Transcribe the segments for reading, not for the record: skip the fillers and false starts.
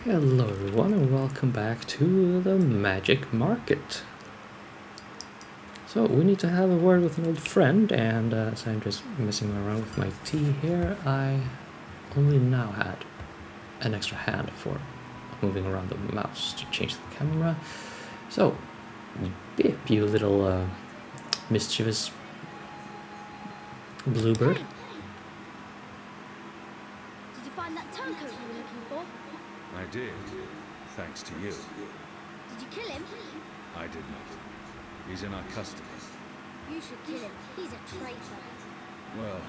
Hello everyone and welcome back to the magic market. So we need to have a word with an old friend, and as I'm just messing around with my tea here, I only now had an extra hand for moving around the mouse to change the camera. So, Bip, you little mischievous bluebird. Hey. Did you find that turncoat you were looking for? I did, thanks to you. Did you kill him? I did not. He's in our custody. You should kill him. He's a traitor. Well,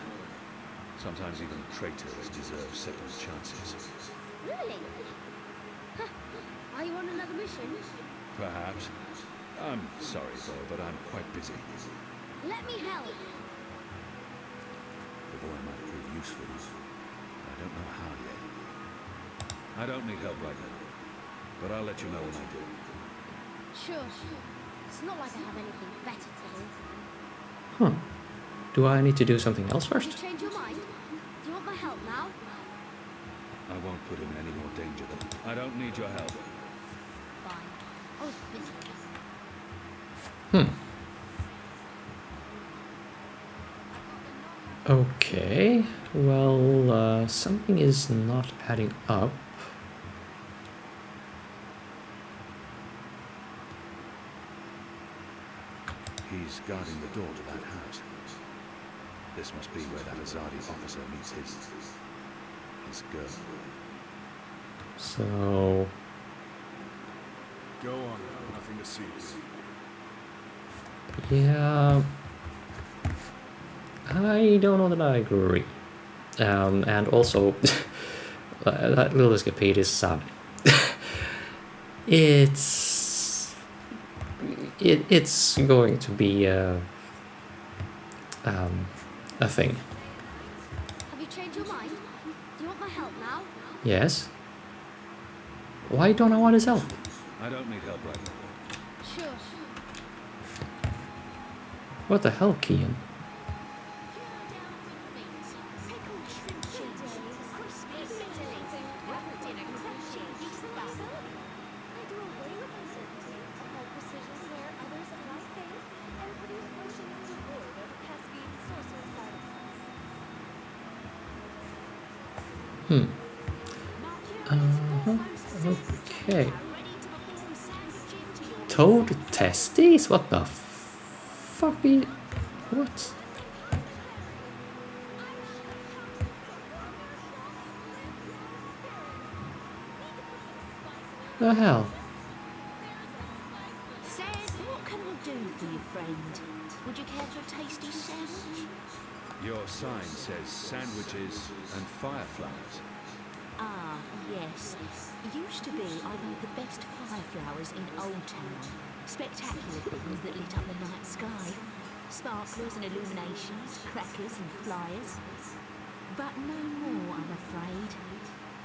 sometimes even traitors deserve second chances. Really? Huh. Are you on another mission? Perhaps. I'm sorry, though, but I'm quite busy. Let me help. The boy might prove useful. I don't know how yet. I don't need help right now, but I'll let you know when I do. Sure. It's not like I have anything better to do. Huh. Do I need to do something else Did you first? change your mind? Do you want my help now? I won't put him in any more danger, though. I don't need your help. Fine. I was busy. Okay, well, something is not adding up. He's guarding the door to that house. This must be where that Azadi officer meets his girl. So, Go on, nothing to see. yeah, I don't know that I agree. And also, that little escapade is it's going to be a thing. Have you changed your mind? Do you want my help now? Yes. Why don't I want his help? I don't need help right now. Sure. What the hell, Kian? Okay. Toad testes? What the fuck? What? The hell? Says, what can I do for you, friend? Would you care for a tasty sandwich? Your sign says sandwiches and fireflies. Ah, yes. Used to be I made the best fireflowers in Old Town. Spectacular things that lit up the night sky. Sparklers and illuminations, crackers and flyers. But no more, I'm afraid.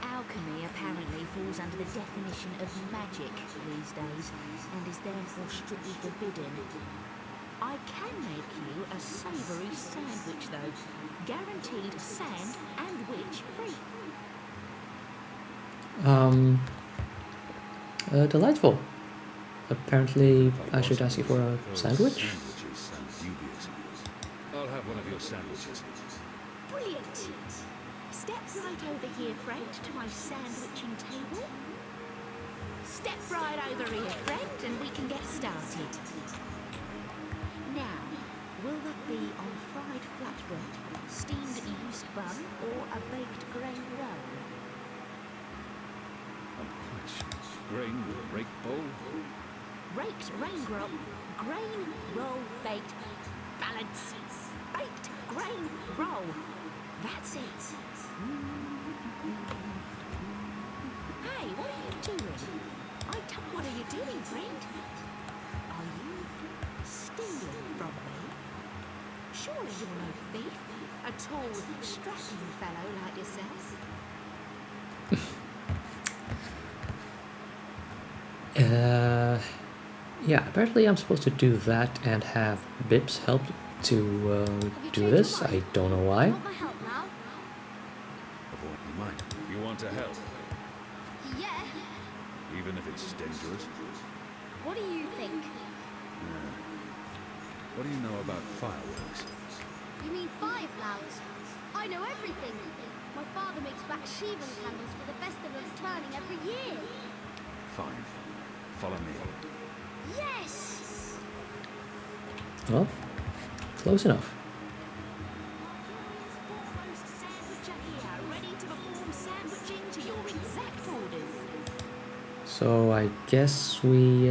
Alchemy apparently falls under the definition of magic these days, and is therefore strictly forbidden. I can make you a savoury sandwich, though. Guaranteed sand and witch free. Delightful. Apparently, I should ask you for a sandwich. Sandwiches sound dubious. I'll have one of your sandwiches. Brilliant. Step right over here, friend, to my sandwiching table. Step right over here, friend, and we can get started. Now, will that be on fried flatbread, steamed yeast bun, or a baked grain roll? I'm quite sure. Grain with a rake bowl. Raked grain roll baked balance. Baked grain roll. That's it. Hey, what are you doing? What are you doing, friend? Are you stealing from me? Surely you're no thief. A tall, strapping fellow like yourself. Yeah, apparently I'm supposed to do that and have Bips help to do this. I don't know Do why. you want my help now? Avoid your mind. You want to help? Yeah. even if it's dangerous. What do you think? Yeah. What do you know about fireworks? You mean fireflowers? I know everything. My father makes Bakshivan candles for the festival of turning every year. Fine. Follow me. Yes! Well, close enough. Foremost sandwicher here, ready to perform sandwiching to your exact orders. So I guess we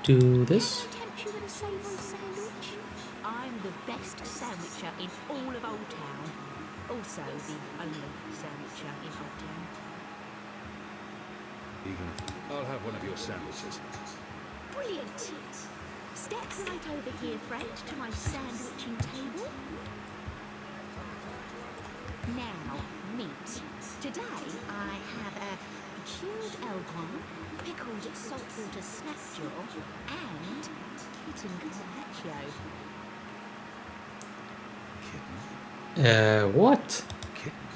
do this. Can I tempt you with a savoury sandwich? I'm the best sandwicher in all of Old Town. Also the only sandwicher in Old Town. Even if I'll have one of your sandwiches. Brilliant! Step right over here, Fred, to my sandwiching table. Now, meat. Today I have a cured elguin, pickled saltwater snapjaw, and kitten carpaccio. Kitten? What? Kitten?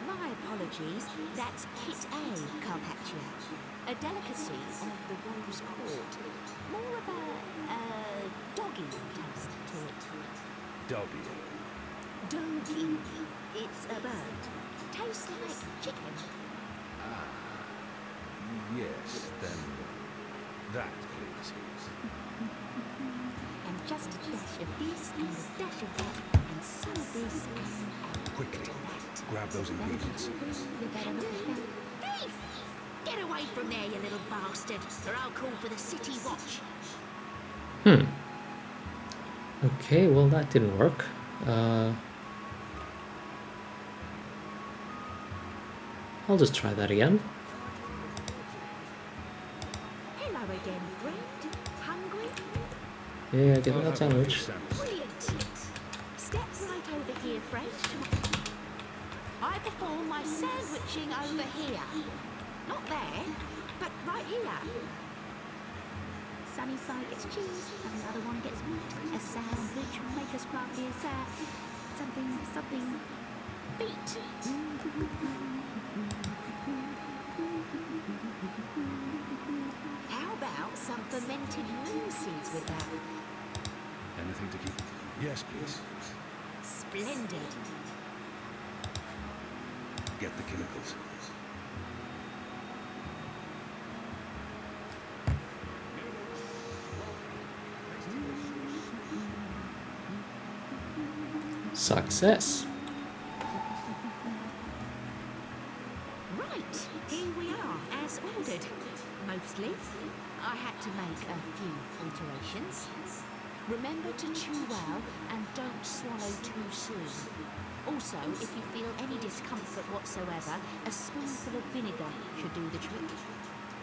My apologies, that's kit A carpaccio, a delicacy of the Rose Court. More of a doggy taste to it. Doggy. Doggy. It's a bird. Tastes like chicken. Yes, then that, please. And just a dash of this and a dash of that and some of this and Quickly, grab those ingredients. you better not Thief! Get away from there, you little bastard, or I'll call for the city watch. Okay, well that didn't work. I'll just try that again. Hello again, friend. Hungry? Yeah, give I'll me that have one of your sandwich. sandwiches. Brilliant. Step right over here, friend. I perform my sandwiching over here. Not there, but right here. Sunny side gets cheese, and the other one gets meat. A sandwich will make us crafty as something feet. How about some fermented moon seeds with that? Anything to keep? Yes, please. Splendid. Get the chemicals. Success. Right, here we are, as ordered. Mostly. I had to make a few alterations. Remember to chew well and don't swallow too soon. Also, if you feel any discomfort whatsoever, a spoonful of vinegar should do the trick.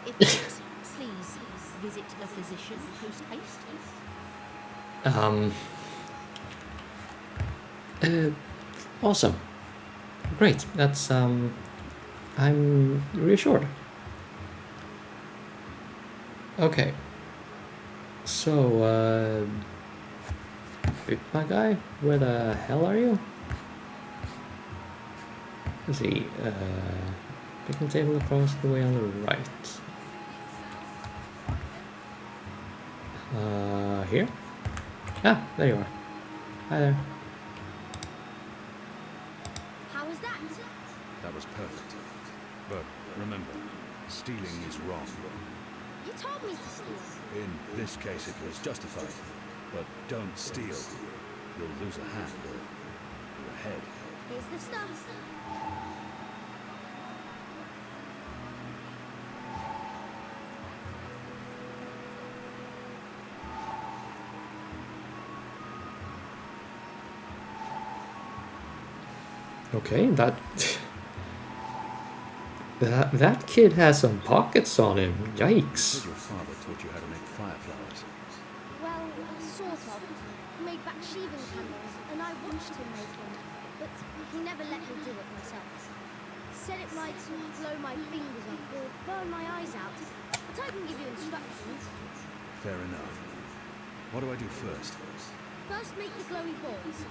If not, please visit a physician post-haste. Awesome. Great. That's I'm reassured. Okay. So my guy, where the hell are you? Let's see. Picking table across the way on the right. Here? Ah, there you are. Hi there. How was that? That was perfect. But remember, stealing is wrong. You told me to steal. In this case, it was justified. But don't steal. You'll lose a hand or a head. Here's the stuff. Okay, that kid has some pockets on him. Yikes. Said your father taught you how to make fireflowers. Well, sort of. He made Bakshivan candles, and I watched him make them. But he never let me do it myself. Said it might blow my fingers off or burn my eyes out. But I can give you instructions. Fair enough. What do I do first? First, make the glowy balls.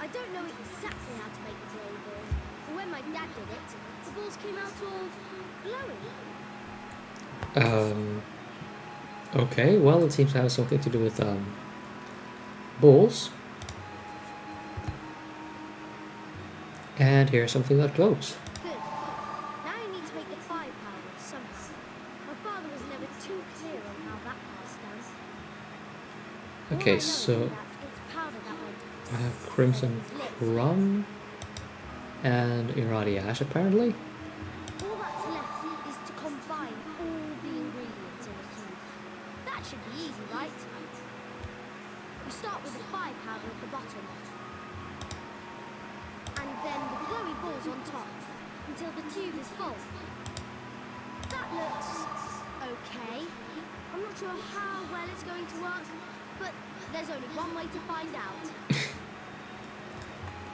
I I don't know exactly how to make the glowy balls, but when my dad did it, the balls came out all glowy. Okay, well, it seems to have something to do with balls. And here's something that glows. Good. Now I need to make the fire powder somehow. My father was never too clear on how that part's done. All I Okay, know is so that it's powder that went I have Crimson Crumb and Irradi Ash apparently. all that's left is to combine all the ingredients in a cube. That should be easy, right? You start with the fire powder at the bottom. And then the glowy balls on top until the tube is full. That looks okay. I'm not sure how well it's going to work, but there's only one way to find out.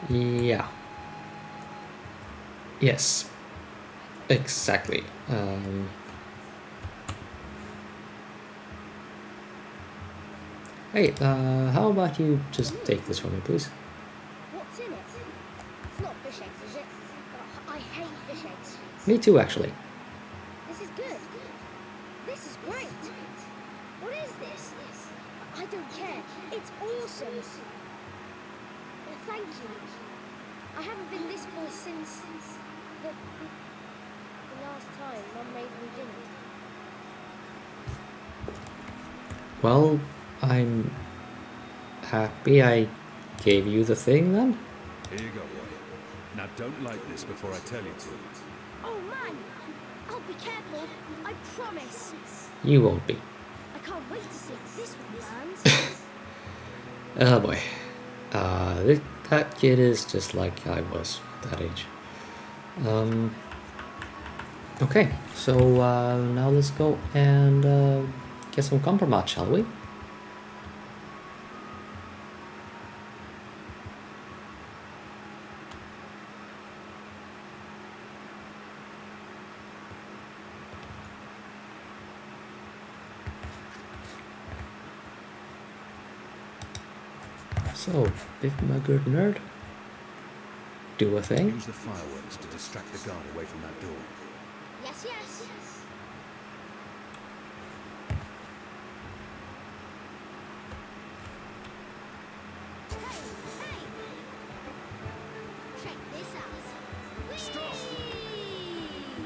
Yeah. Yes. Exactly. Hey, how about you just take this from me, please? What's in it? It's not fish eggs, is it? I hate fish eggs. Me too, actually. This is good. This is great. What is this? I don't care. It's awesome. Thank you. I haven't been this full since the last time Mum made me dinner. Well, I'm happy I gave you the thing then. Here you go, boy. Now don't light this before I tell you to. Oh man! I'll be careful. I promise. You won't be. I can't wait to see if this one burns. Oh boy. That kid is just like I was at that age. Okay, so now let's go and get some compromat, shall we? So, big mugger nerd, do a thing. Use the fireworks to distract the guard away from that door. Yes, yes. Hey! Check this out. Stop! Whee!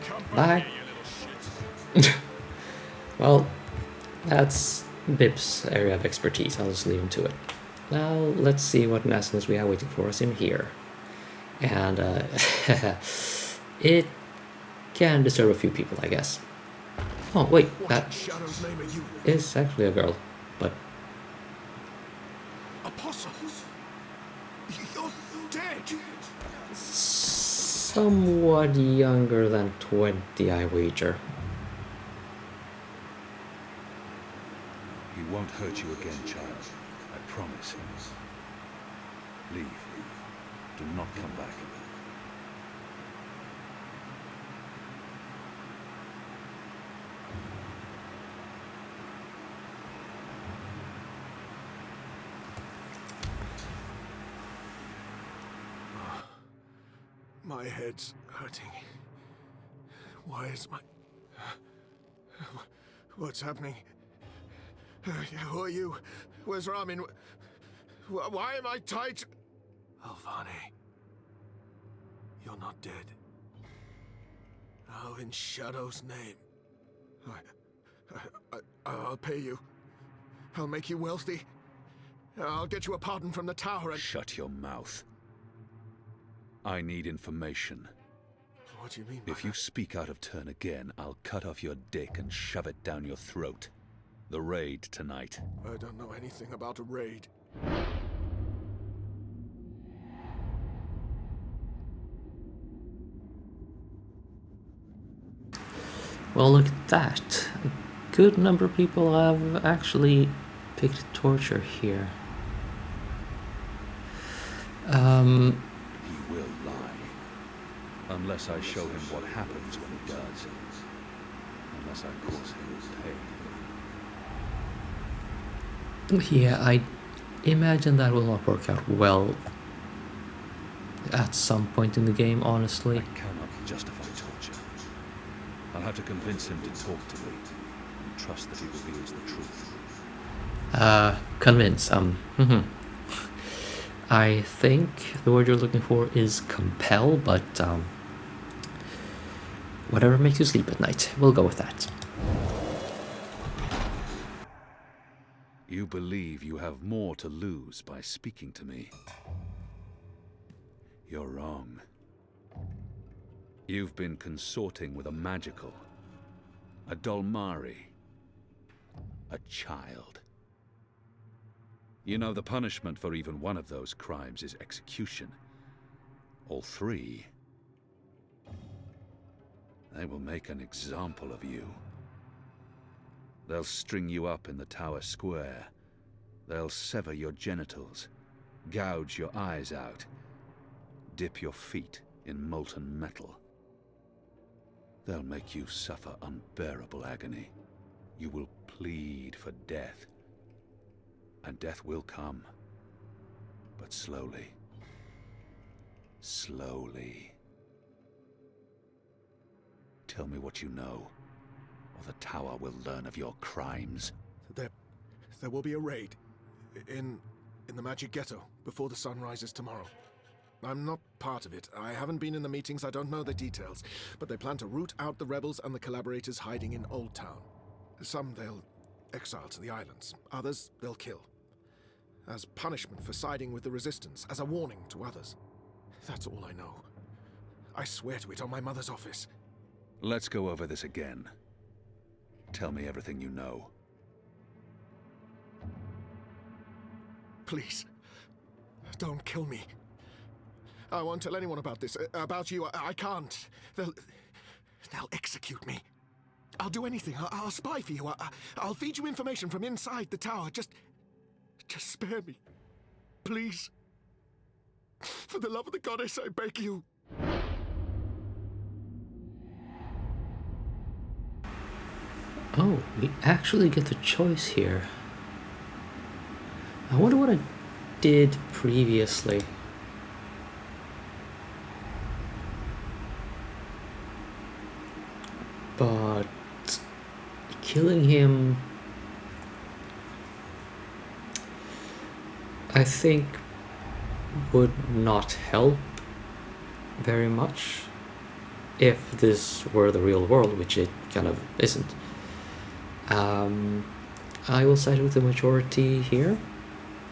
Come back Bye. here, you little shit. Well, that's Bib's area of expertise. I'll just leave him to it. Now, let's see what nastiness we have waiting for us in here. And it can disturb a few people, I guess. Oh, wait, What that in Shadow's name are you? is actually a girl, but Apostle! You're dead! somewhat younger than 20, I wager. He won't hurt you again, child. I promise. Leave. Do not come back. My head's hurting. Why is my... What's happening? Who are you? Where's Ramin? Why am I tight? Alvani. You're not dead. How in Shadow's name? I'll pay you. I'll make you wealthy. I'll get you a pardon from the tower and... Shut your mouth. I need information. What do you mean by If you that? speak out of turn again, I'll cut off your dick and shove it down your throat. The raid tonight. I don't know anything about a raid. Well, look at that. A good number of people have actually picked torture here. He will lie. Unless I show him what happens when he does. Unless I cause him pain. Yeah, I imagine that will not work out well at some point in the game, honestly. I cannot justify torture. I'll have to convince him to talk to me and trust that he reveals the truth. Convince, I think the word you're looking for is compel, but whatever makes you sleep at night, we'll go with that. You believe you have more to lose by speaking to me. You're wrong. You've been consorting with a magical, a Dolmari, a child. You know the punishment for even one of those crimes is execution. All three, they will make an example of you. They'll string you up in the tower square. They'll sever your genitals, gouge your eyes out, dip your feet in molten metal. They'll make you suffer unbearable agony. You will plead for death. And death will come. But slowly. Slowly. Tell me what you know, or the tower will learn of your crimes. There will be a raid in the Magic Ghetto before the sun rises tomorrow. I'm not part of it. I haven't been in the meetings, I don't know the details. But they plan to root out the rebels and the collaborators hiding in Old Town. Some they'll exile to the islands. Others they'll kill. As punishment for siding with the Resistance, as a warning to others. That's all I know. I swear to it on my mother's office. Let's go over this again. Tell me everything you know. Please, don't kill me. I won't tell anyone about this. About you, I can't. They'll execute me. I'll do anything. I'll spy for you. I'll feed you information from inside the tower. Just spare me. Please. For the love of the goddess, I beg you. Oh, we actually get the choice here. I wonder what I did previously. But killing him, I think, would not help very much if this were the real world, which it kind of isn't. I will side with the majority here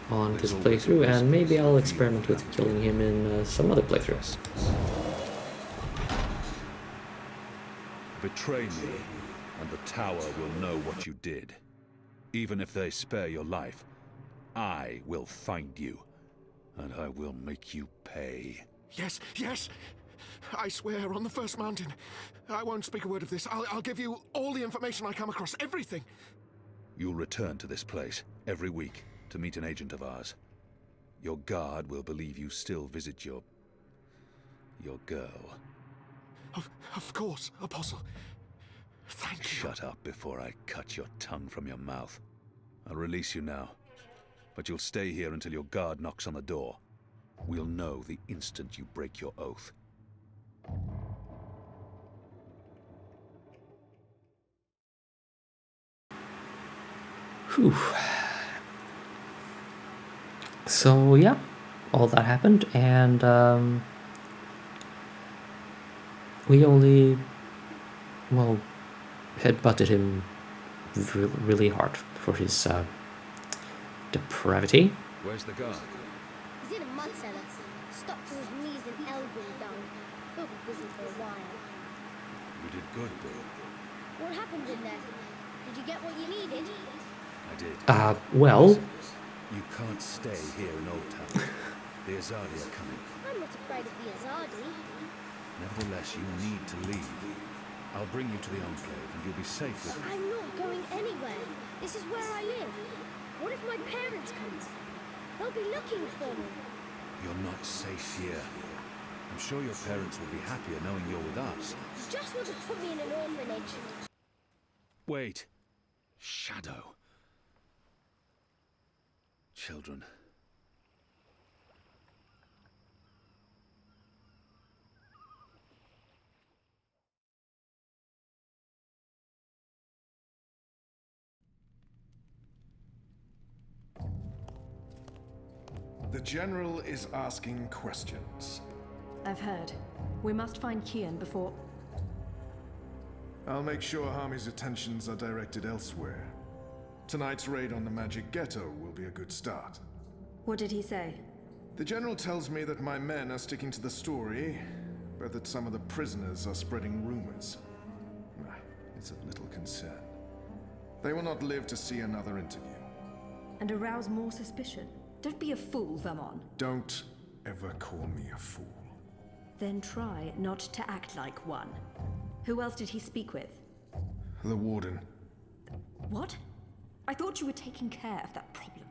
on this playthrough, and maybe I'll experiment with killing him in some other playthroughs. Betray me, and the tower will know what you did. Even if they spare your life, I will find you, and I will make you pay. Yes, yes! I swear on the first mountain. I won't speak a word of this. I'll give you all the information I come across, everything. You'll return to this place every week to meet an agent of ours. Your guard will believe you still visit your girl. Of course, Apostle. Thank you. Shut up before I cut your tongue from your mouth. I'll release you now, but you'll stay here until your guard knocks on the door. We'll know the instant you break your oath. Whew. So yeah, all that happened, and we only, well, headbutted him really hard for his depravity. Where's the guard? He's in a mud cellar, stuck to his knees and elbow down. He'll be busy for a while. You did good, Bill. What happened in there? Did you get what you needed? I did. Well, You can't stay here in Old Town. The Azadi are coming. I'm not afraid of the Azadi. Nevertheless, you need to leave. I'll bring you to the Enclave, and you'll be safe with me. I'm not going anywhere. This is where I live. What if my parents come back? They'll be looking for me. You're not safe here. I'm sure your parents will be happier knowing you're with us. Just want to put me in an orphanage. Wait. Shadow. Children. The General is asking questions. I've heard. We must find Kian before... I'll make sure Harmy's attentions are directed elsewhere. Tonight's raid on the Magic Ghetto will be a good start. What did he say? The General tells me that my men are sticking to the story, but that some of the prisoners are spreading rumors. It's of little concern. They will not live to see another interview. And arouse more suspicion. Don't be a fool, Vermon. Don't ever call me a fool. Then try not to act like one. Who else did he speak with? The Warden. What? I thought you were taking care of that problem.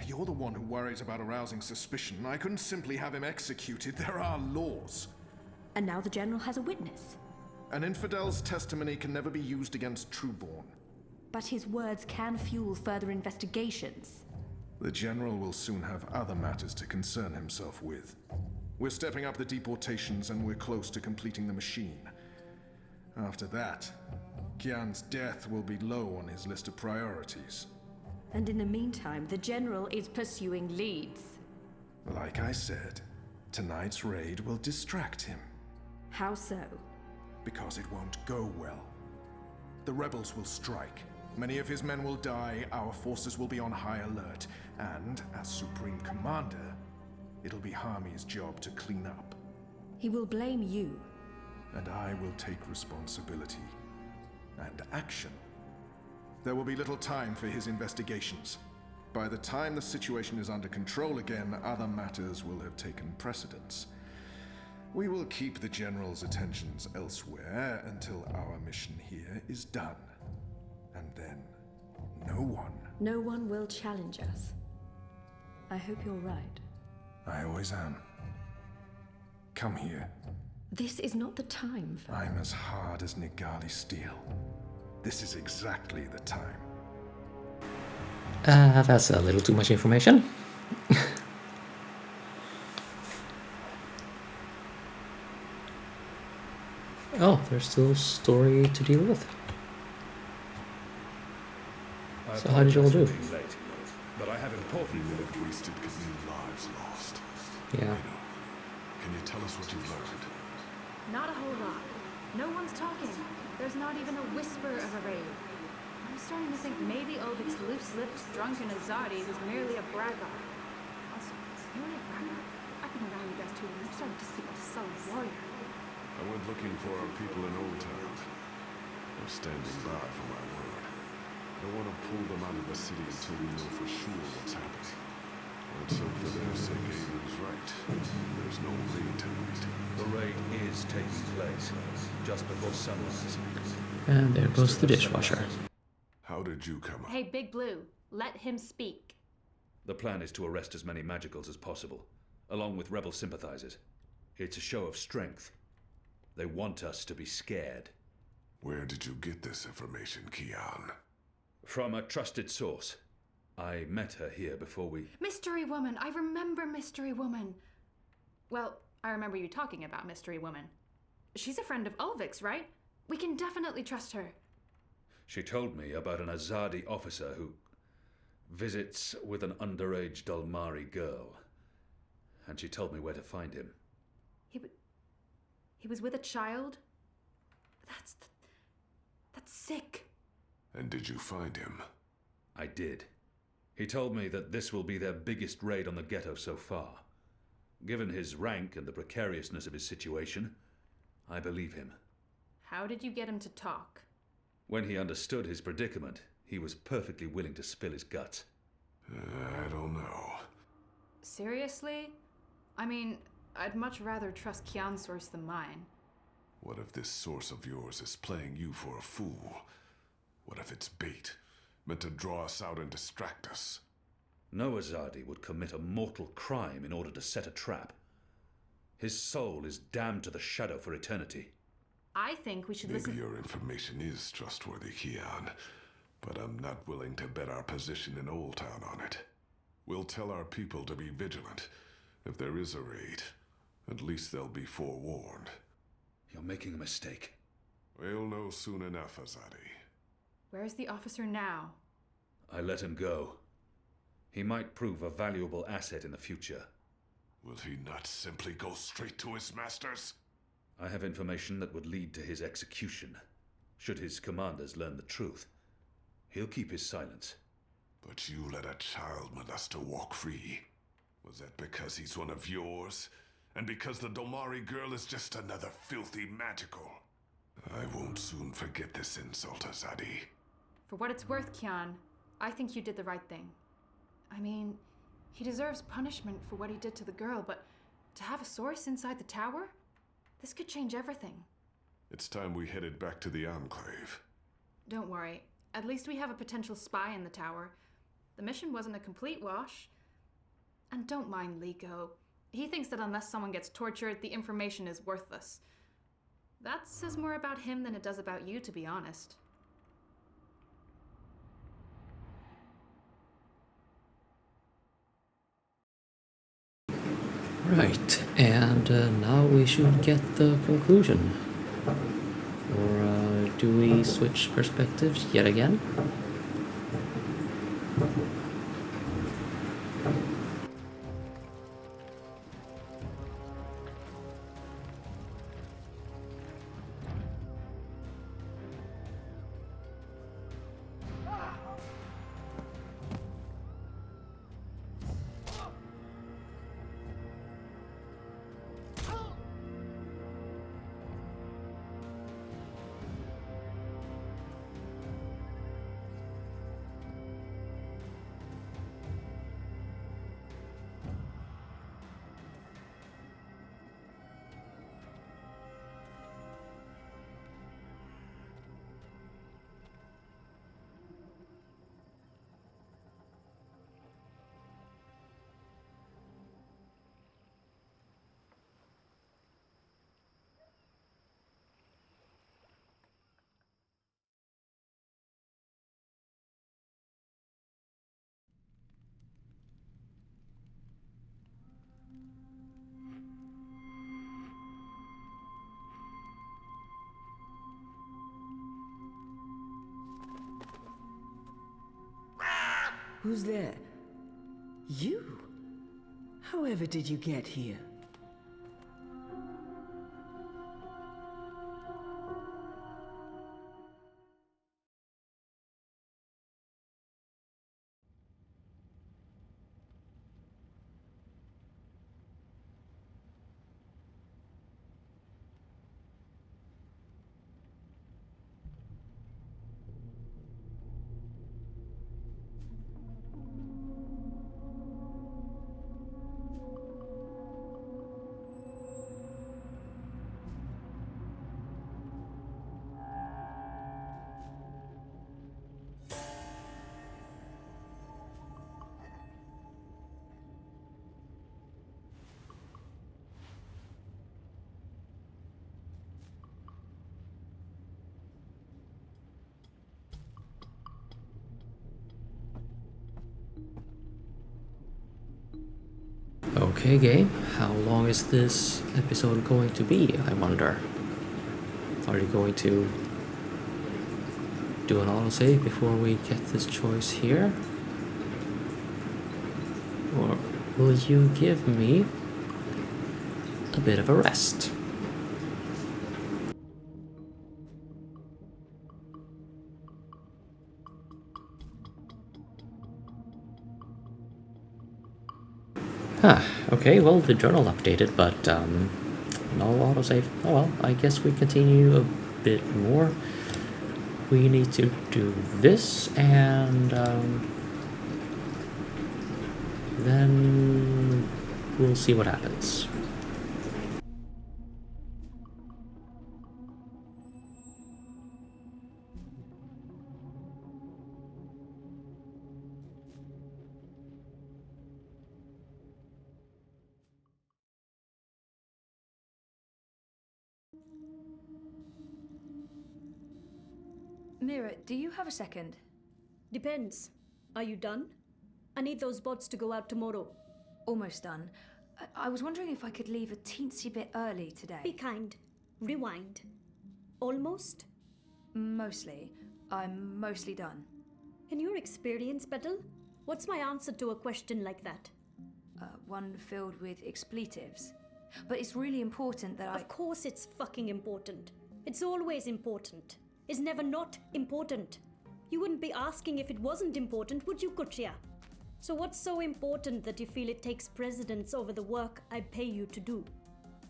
You're the one who worries about arousing suspicion. I couldn't simply have him executed. There are laws. And now the General has a witness. An infidel's testimony can never be used against Trueborn. But his words can fuel further investigations. The General will soon have other matters to concern himself with. We're stepping up the deportations and we're close to completing the machine. After that, Kian's death will be low on his list of priorities. And in the meantime, the General is pursuing leads. Like I said, tonight's raid will distract him. How so? Because it won't go well. The rebels will strike. Many of his men will die, our forces will be on high alert, and, as Supreme Commander, it'll be Harmy's job to clean up. He will blame you. And I will take responsibility. And action. There will be little time for his investigations. By the time the situation is under control again, other matters will have taken precedence. We will keep the General's attentions elsewhere until our mission here is done. And then, No one will challenge us. I hope you're right. I always am. Come here. This is not the time for... I'm as hard as Nigali steel. This is exactly the time. That's a little too much information. Oh, there's still a story to deal with. So how did you all do? Late, but I have important minute wasted could mean lives lost. Yeah. Can you tell us what you've learned? Not a whole lot. No one's talking. There's not even a whisper of a raid. I'm starting to think maybe Ulvik's loose-lipped, drunken Azadi was merely a braggart. Also, you're not a braggart. I've been around you guys too long. I'm starting to speak like a sullen warrior. I went looking for our people in Old Town. They're standing by for my word. I don't want to pull them out of the city until we know for sure what's happening. Let's hope for their sake Abel's right. There's no raid tonight. The raid is taking place just before sunrise. And there goes the dishwasher. How did you come up? Hey, Big Blue, let him speak. The plan is to arrest as many magicals as possible, along with rebel sympathizers. It's a show of strength. They want us to be scared. Where did you get this information, Kian? From a trusted source. I met her here before we... Mystery Woman! I remember Mystery Woman! Well, I remember you talking about Mystery Woman. She's a friend of Ulvik's, right? We can definitely trust her. She told me about an Azadi officer who visits with an underage Dalmari girl. And she told me where to find him. He was with a child? That's sick. And did you find him? I did. He told me that this will be their biggest raid on the ghetto so far. Given his rank and the precariousness of his situation, I believe him. How did you get him to talk? When he understood his predicament, he was perfectly willing to spill his guts. I don't know. Seriously? I mean, I'd much rather trust Kian's source than mine. What if this source of yours is playing you for a fool? What if it's bait, meant to draw us out and distract us? No Azadi would commit a mortal crime in order to set a trap. His soul is damned to the shadow for eternity. I think we should Maybe listen... your information is trustworthy, Kian, but I'm not willing to bet our position in Old Town on it. We'll tell our people to be vigilant. If there is a raid, at least they'll be forewarned. You're making a mistake. We'll know soon enough, Azadi. Where's the officer now? I let him go. He might prove a valuable asset in the future. Will he not simply go straight to his masters? I have information that would lead to his execution. Should his commanders learn the truth, he'll keep his silence. But you let a child molester walk free. Was that because he's one of yours? And because the Domari girl is just another filthy magical? I won't soon forget this insult, Azadi. For what it's worth, Kian, I think you did the right thing. I mean, he deserves punishment for what he did to the girl, but to have a source inside the tower? This could change everything. It's time we headed back to the Enclave. Don't worry. At least we have a potential spy in the tower. The mission wasn't a complete wash. And don't mind Liko. He thinks that unless someone gets tortured, the information is worthless. That says more about him than it does about you, to be honest. Right, and now we should get the conclusion. Or do we switch perspectives yet again? Who's there? You? However did you get here? Okay, game. How long is this episode going to be, I wonder? Are you going to do an autosave before we get this choice here? Or will you give me a bit of a rest? Okay, well, the journal updated, but no autosave. Oh well, I guess we continue a bit more. We need to do this, and then we'll see what happens. Mira, do you have a second? Depends. Are you done? I need those bots to go out tomorrow. Almost done. I was wondering if I could leave a teensy bit early today. Be kind. Rewind. Almost? Mostly. I'm mostly done. In your experience, Petal, What's my answer to a question like that? One filled with expletives. But it's really important that Of course it's fucking important. It's always important. It's never not important. You wouldn't be asking if it wasn't important, would you, Kuchia? So what's so important that you feel it takes precedence over the work I pay you to do?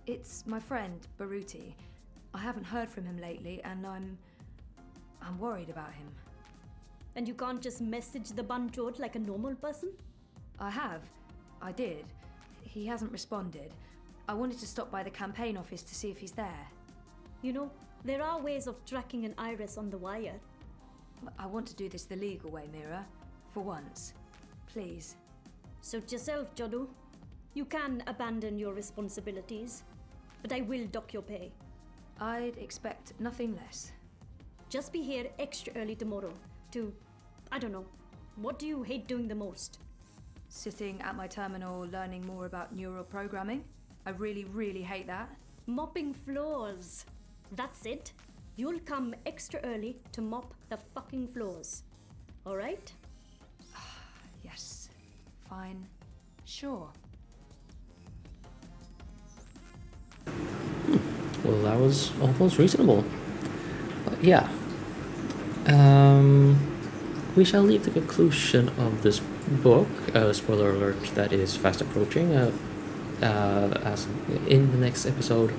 It's my friend, Baruti. I haven't heard from him lately, and I'm worried about him. And you can't just message the Banjod like a normal person? I did. He hasn't responded. I wanted to stop by the campaign office to see if he's there. You know, there are ways of tracking an iris on the wire. I want to do this the legal way, Mira. For once. Please. Suit yourself, Jodu. You can abandon your responsibilities, but I will dock your pay. I'd expect nothing less. Just be here extra early tomorrow to, I don't know, what do you hate doing the most? Sitting at my terminal learning more about neural programming. I really, really hate that. Mopping floors. That's it. You'll come extra early to mop the fucking floors. Alright? Yes. Fine. Sure. Well, that was almost reasonable. Yeah. We shall leave the conclusion of this book, spoiler alert, that is fast approaching. As in the next episode,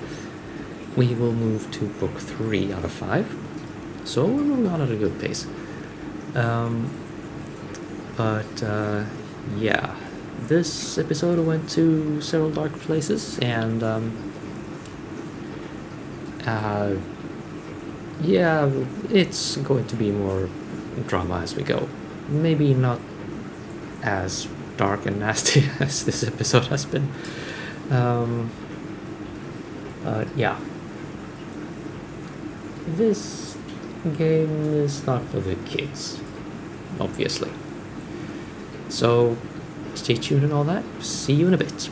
we will move to book 3 out of 5. So we're moving on at a good pace. Yeah, this episode went to several dark places, and yeah, it's going to be more drama as we go. Maybe not as dark and nasty as this episode has been. Yeah. This game is not for the kids, obviously. So, stay tuned and all that. See you in a bit.